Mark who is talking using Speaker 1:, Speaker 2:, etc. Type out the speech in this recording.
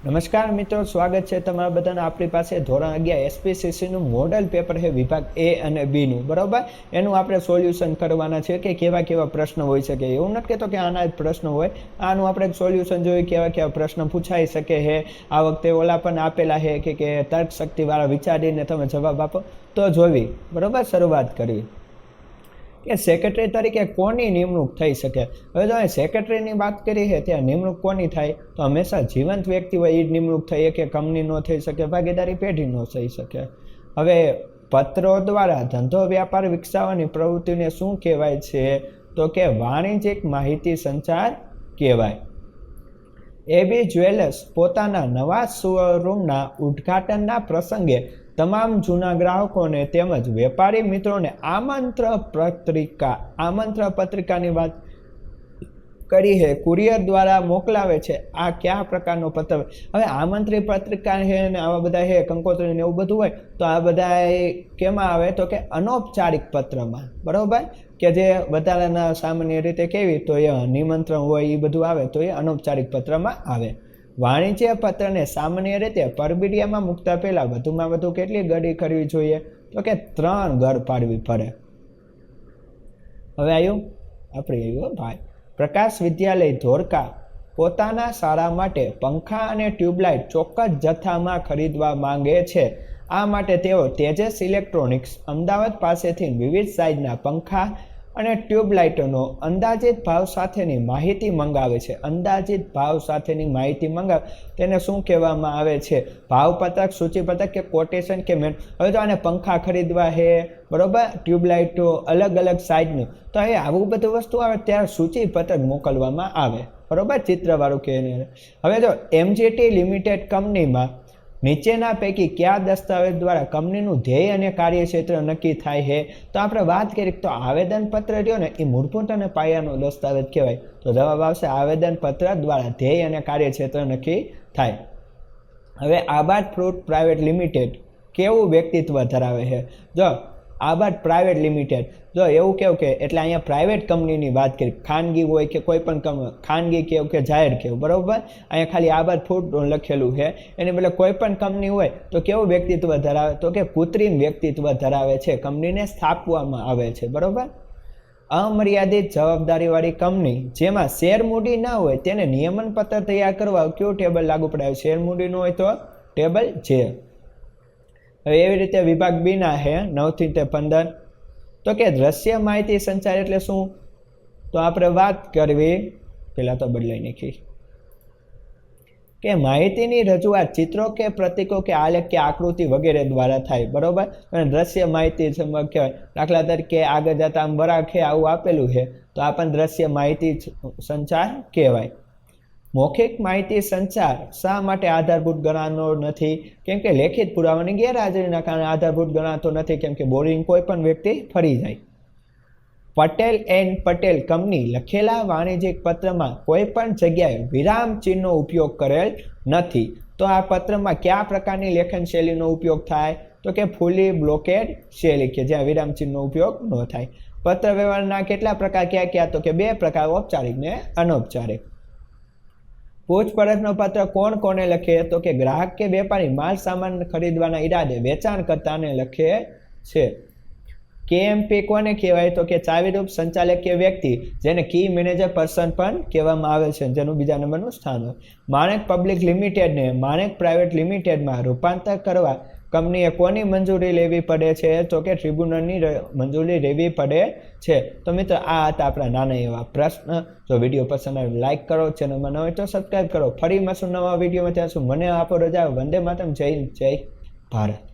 Speaker 1: નમસ્કાર મિત્રો, સ્વાગત છે તમારા બધાને આપણી પાસે ધોરણ 11 એસપીસીસીનું મોડલ પેપર છે વિભાગ એ અને બીનું, બરાબર. એનું આપણે સોલ્યુશન કરવાના છે કે કેવા કેવા પ્રશ્ન હોઈ શકે. એવું નથી કહેતો કે આના જ પ્રશ્ન હોય, આનું આપણે સોલ્યુશન જોઈએ કેવા કેવા પ્રશ્ન પૂછાઈ શકે છે. આ વખતે ઓલા પણ આપેલા છે કે તર્ક શક્તિવાળા વિચારીને તમે જવાબ આપો તો જોવી, બરાબર. શરૂઆત કરવી કે સેક્રેટરી તરીકે કોની નિમણૂક થઈ શકે. હવે જો સેક્રેટરીની વાત કરી છે ત્યાં નિમણૂક કોની થાય તો હંમેશા જીવંત વ્યક્તિ હોય એ જ નિમણૂક થઈ શકે. કંપની ન થઈ શકે, ભાગીદારી પેઢી ન થઈ શકે. હવે પત્રો દ્વારા ધંધો વ્યાપાર વિકસાવવાની પ્રવૃત્તિને શું કહેવાય છે તો કે વાણિજ્યિક માહિતી સંચાર કહેવાય. એબી જ્વેલર્સ પોતાના નવા શોરૂમના ઉદ્ઘાટનના પ્રસંગે તમામ જૂના ગ્રાહકોને તેમજ વેપારી મિત્રોને આમંત્રણ પત્રિકાની વાત કરી છે કુરિયર દ્વારા મોકલાવે છે. આ કયા પ્રકારનો પત્ર? હવે આમંત્રિત પત્રિકા છે ને આવા બધા છે કંકોત્રી ને એવું બધું હોય તો આ બધા કેમાં આવે તો કે અનૌપચારિક પત્રમાં, બરાબર. કે જે વધારાના સામાન્ય રીતે કેવી તો એ નિમંત્રણ હોય એ બધું આવે તો એ અનૌપચારિક પત્રમાં આવે. વાણિજ્ય પત્રને સામાન્ય રીતે પરબિડિયામાં મૂકતા પહેલા વધુમાં વધુ કેટલી ગડી કરવી જોઈએ તો કે 3 ગર પાડવી પડે. હવે આવ્યું ભાઈ. પ્રકાશ વિદ્યાલય ધોળકા પોતાના શાળા માટે પંખા અને ટ્યુબલાઇટ ચોક્કસ જથ્થામાં ખરીદવા માંગે છે. આ માટે તેઓ તેજસ ઇલેક્ટ્રોનિક્સ અમદાવાદ પાસેથી વિવિધ સાઇઝના પંખા અને ટ્યુબલાઇટોનો અંદાજિત ભાવ સાથેની માહિતી મંગાવે છે. અંદાજિત ભાવ સાથેની માહિતી મંગાવે તેને શું કહેવામાં આવે છે? ભાવપત્રક, સૂચિપત્રક કે કોટેશન કે મેન. હવે તો આને પંખા ખરીદવા છે, બરાબર, ટ્યુબલાઇટો અલગ અલગ સાઇઝનું, તો હવે આવું બધું વસ્તુ આવે ત્યારે સૂચિપત્રક મોકલવામાં આવે, બરાબર, ચિત્રવાળું કે. હવે જો એમજીટી લિમિટેડ કંપનીમાં નીચેના પૈકી કયા દસ્તાવેજ દ્વારા કંપનીનું ધ્યેય અને કાર્યક્ષેત્ર નક્કી થાય છે તો આપણે વાત કરીએ તો આવેદનપત્ર રહ્યો ને એ મૂળભૂત અને પાયાનો દસ્તાવેજ કહેવાય. તો જવાબ આવશે આવેદનપત્ર દ્વારા ધ્યેય અને કાર્યક્ષેત્ર નક્કી થાય. હવે આબાદ ફ્રૂટ પ્રાઇવેટ લિમિટેડ કેવું વ્યક્તિત્વ ધરાવે છે? જો આબાદ પ્રાઇવેટ લિમિટેડ, જો એવું કેવું કે એટલે અહીંયા પ્રાઇવેટ કંપનીની વાત કરી, ખાનગી હોય કે કોઈ પણ કંપની, ખાનગી કેવું કે જાહેર કેવું, બરાબર. અહીંયા ખાલી આબાદ ફૂડ લખેલું છે, એની બદલે કોઈ પણ કંપની હોય તો કેવું વ્યક્તિત્વ ધરાવે તો કે કૃત્રિમ વ્યક્તિત્વ ધરાવે છે. કંપનીને સ્થાપવામાં આવે છે, બરાબર. અમર્યાદિત જવાબદારીવાળી કંપની જેમાં શેર મૂડી ના હોય તેને નિયમન પત્ર તૈયાર કરવા કયું ટેબલ લાગુ પડાય? શેર મૂડી ન હોય તો ટેબલ જે. હવે એવી રીતે વિભાગ બીના છે 9 થી 15 તો કે દ્રશ્ય માહિતી સંચાર એટલે શું? તો આપણે વાત કરવી પેલા તો બદલાઈ નાખી કે માહિતીની રજૂઆત ચિત્રો કે પ્રતીકો કે આલેખ કે આકૃતિ વગેરે દ્વારા થાય, બરોબર. અને દ્રશ્ય માહિતી કહેવાય. દાખલા તરીકે આગળ જતા આમ વરાખે આવું આપેલું છે તો આ પણ દ્રશ્ય માહિતી સંચાર કહેવાય. મૌખિક માહિતી સંચાર શા માટે આધારભૂત ગણાતો નથી? કેમ કે લેખિત પુરાવાની ગેરહાજરીના કારણે આધારભૂત ગણાતો નથી, કેમ કે બોરિંગ કોઈ પણ વ્યક્તિ ફરી જાય. પટેલ એન્ડ પટેલ કંપની લખેલા વાણિજ્યિક પત્રમાં કોઈ પણ જગ્યાએ વિરામ ચિહ્નનો ઉપયોગ કરેલ નથી. તો આ પત્રમાં કયા પ્રકારની લેખન શૈલીનો ઉપયોગ થાય તો કે ફૂલી બ્લોકેડ શૈલી, કે જ્યાં વિરામ ચિહ્નનો ઉપયોગ ન થાય. પત્ર વ્યવહારના કેટલા પ્રકાર કયા કયા તો કે 2 પ્રકાર, ઔપચારિક ને અનૌપચારિક. પૂછપરછનો પત્ર કોણ કોને લખે તો કે ગ્રાહક કે વેપારી માલ સામાન ખરીદવાના ઈરાદે વેચાણકર્તાને લખે છે. કેએમપી કોને કહેવાય તો કે ચાવીરૂપ સંચાલકીય વ્યક્તિ, જેને કી મેનેજર પર્સન પણ કહેવામાં આવે છે, જેનું બીજા નંબરનું સ્થાન હોય. માણેક પબ્લિક લિમિટેડને માણેક પ્રાઇવેટ લિમિટેડમાં રૂપાંતર કરવા કંપનીએ કોની મંજૂરી લેવી પડે છે તો કે ટ્રિબ્યુનલની મંજૂરી લેવી પડે છે. તો મિત્રો આ હતા આપણા નાના એવા પ્રશ્ન. જો વિડીયો પસંદ આવે લાઇક કરો, ચેનલમાં ન હોય તો સબસ્ક્રાઈબ કરો. ફરી મળશું નવા વિડીયોમાં. ત્યાં સુધી મને આપો રજા. વંદે માતરમ. જય ભારત.